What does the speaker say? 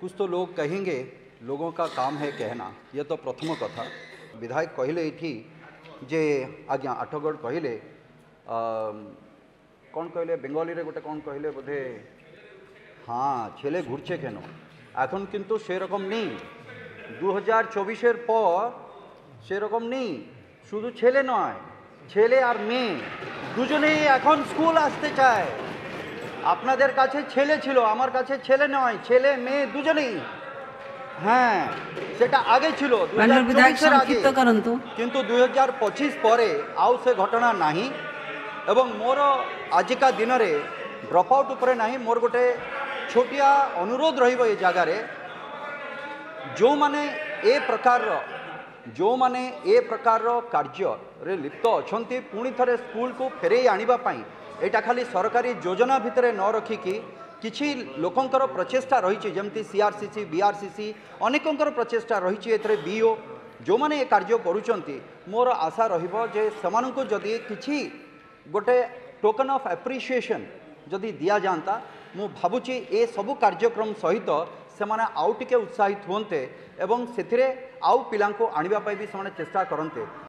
कुछ तो लोग कहेंगे, लोगों का काम है कहना, ये तो प्रथम कथा। विधायक कहले ये जे आज्ञा आठगढ़ कहले कौन कहले बेंगली रे गोटे कौन कहले बोधे हाँ छेले घुरছে কেন এখন কিন্তু সেরকম নেই 2024 পর সেরকম নেই শুধু ছেলে নয় ছেলে আর মেয়ে দুজনেই এখন স্কুল আসতে চায় আপনাদের কাছে ছেলে ছিল আমার কাছে ছেলে নয় ছেলে মেয়ে দুজনেই হ্যাঁ সেটা আগে ছিল 2024 এর আগে কিন্তু 2025 পরে আউ সে ঘটনা নাহি এবং মোর আজিকা দিনরে ড্রপ আউট উপরে নাহি মোর গোটে छोटिया अनुरोध रहिबो ए जगार जो माने ए प्रकार कार्य रे लिप्त अछंती पुणी थरे स्कूल को फेरे आनिबा पई एटा खाली सरकारी योजना भितरे न रखिकी किछि लोकंकर प्रचेष्टा रही जमती सीआरसीसी बीआरसीसी अनेकंकर प्रचेष्टा रही एथरे बीओ जो माने ए कार्य करूचंती मोर आशा रहिबो जे समानंको जदी किछि गोटे टोकन ऑफ एप्रिसिएशन जदि दिया जाता मु भावुची ए सबु कार्यक्रम सहित से माने आउ टिके उत्साहित होते एवं से आउ पिला आनिबा भी से चेष्टा करते।